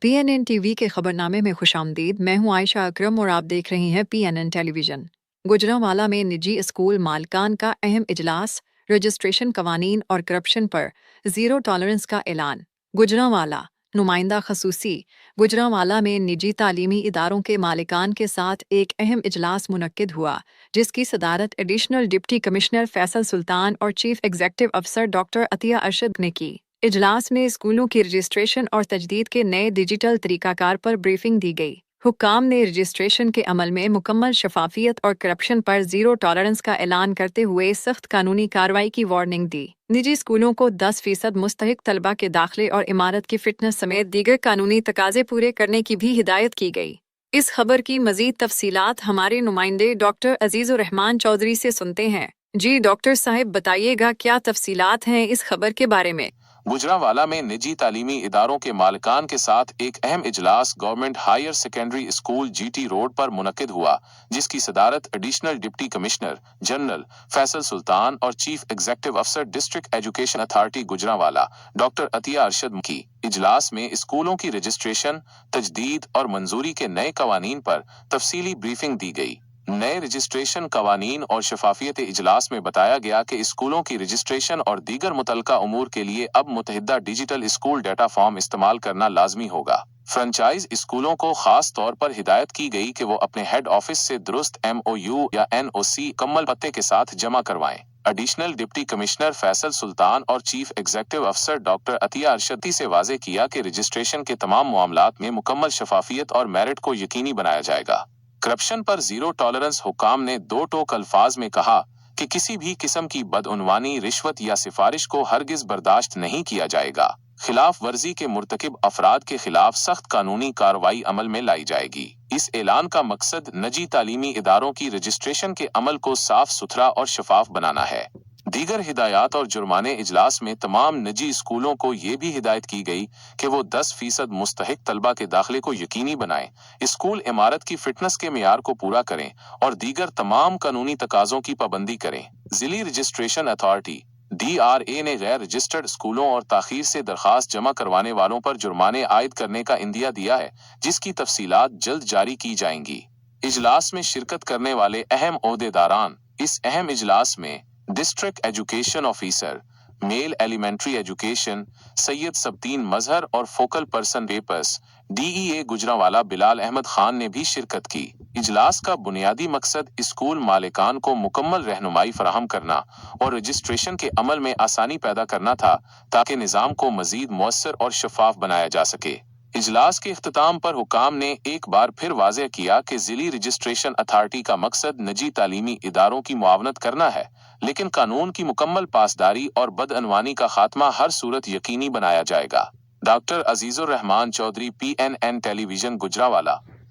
PNN TV के खबरनामे में खुशामदीद। मैं हूं आयशा अकरम और आप देख रही हैं PNN टेलीविजन। गुजरांवाला में निजी स्कूल मालिकान का अहम इजलास, रजिस्ट्रेशन कवानीन और करप्शन पर जीरो टॉलरेंस का ऐलान। गुजरांवाला नुमाइंदा खसूसी। गुजरांवाला में निजी तालीमी इदारों के मालिकान के साथ एक अहम इजलास मुनक्किद हुआ, जिसकी सदारत additional deputy commissioner Faisal Sultan और चीफ एग्जेक्टिव अफसर डॉक्टर अतिया अरशद ने की। इजलास में स्कूलों की रजिस्ट्रेशन और तजदीद के नए डिजिटल तरीकाकार पर ब्रीफिंग दी गई। हुक्काम ने रजिस्ट्रेशन के अमल में मुकम्मल शफाफियत और करप्शन पर जीरो टॉलरेंस का ऐलान करते हुए सख्त कानूनी कार्रवाई की वार्निंग दी। निजी स्कूलों को 10% मुस्तहिक तलबा के दाखिले और इमारत की फिटनेस समेत दीगर कानूनी तकाजे पूरे करने की भी हिदायत की गई। इस खबर की मजीद तफसीलात हमारे नुमाइंदे डॉक्टर अजीजुर रहमान चौधरी से सुनते हैं। जी डॉक्टर साहब, बताइएगा क्या तफसीलात हैं इस खबर के बारे में। गुजरांवाला में निजी तालीमी इदारों के मालिकान के साथ एक अहम इजलास government higher secondary school GT road पर मुनक्किद हुआ, जिसकी सदारत additional deputy commissioner general Faisal Sultan और चीफ एग्जेक्टिव अफसर district education authority Gujranwala doctor Atiya Arshad की। इजलास में स्कूलों की रजिस्ट्रेशन, तजदीद और मंजूरी के नए कवानीन पर तफसीली ब्रीफिंग दी गई। नए रजिस्ट्रेशन कवानीन और शफाफियत इजलास में बताया गया कि स्कूलों की रजिस्ट्रेशन और दीगर मुतलका उमूर के लिए अब मुतहिदा डिजिटल स्कूल डाटा फॉर्म इस्तेमाल करना लाजमी होगा। फ्रेंचाइज स्कूलों को खास तौर पर हिदायत की गई कि वो अपने हेड ऑफिस से दुरुस्त MOU या NOC मुकम्मल पते के साथ जमा करवाएं। Additional deputy commissioner Faisal Sultan और चीफ एग्जेक्टिव अफसर डॉक्टर अतिया अरशद से वाजे किया कि रजिस्ट्रेशन के तमाम मामलात में मुकम्मल शफाफियत और मेरिट को यकीनी बनाया जाएगा। करप्शन पर जीरो टॉलरेंस। हुक्काम ने दो टोक अल्फाज में कहा कि किसी भी किस्म की बदउनवानी, रिश्वत या सिफारिश को हरगिज बर्दाश्त नहीं किया जाएगा। खिलाफ वर्जी के मुर्तकिब अफराद के खिलाफ सख्त कानूनी कार्रवाई अमल में लाई जाएगी। इस ऐलान का मकसद निजी तालीमी इदारों की रजिस्ट्रेशन के अमल को साफ सुथरा और शफाफ बनाना है। दीगर हिदायत और जुर्माने। इजलास में तमाम निजी स्कूलों को ये भी हिदायत की गई कि वो 10% मुस्तहिक तलबा के दाखिले को यकीनी बनाएं, स्कूल इमारत की फिटनेस के मियार को पूरा करें और दीगर तमाम कानूनी तकाजों की पाबंदी करें। जिली रजिस्ट्रेशन अथॉरिटी DRA ने गैर रजिस्टर्ड स्कूलों और ताखीर से दरखास्त जमा करवाने वालों पर जुर्माने आयद करने का इंदिया दिया है, जिसकी तफसीलात जल्द जारी की जाएंगी। इजलास में शिरकत करने वाले अहम ओहदेदारान। इस अहम इजलास में district education officer male elementary education Syed Sabtain Mazhar और फोकल पर्सन रेपस DEA गुजरांवाला बिलाल अहमद खान ने भी शिरकत की। इजलास का बुनियादी मकसद स्कूल मालिकान को मुकम्मल रहनुमाई फराहम करना और रजिस्ट्रेशन के अमल में आसानी पैदा करना था, ताकि निज़ाम को मजीद मुअस्सर और शफाफ बनाया जा सके। इजलास के इख्तिताम पर हुक्काम ने एक बार फिर वाज़ेह किया कि जिली रजिस्ट्रेशन अथॉरिटी का मकसद निजी तालीमी इदारों की मुआवनत करना है, लेकिन कानून की मुकम्मल पासदारी और बदअनवानी का खात्मा हर सूरत यकीनी बनाया जाएगा। Doctor Azizur Rehman Chaudhry, PNN television, Gujranwala.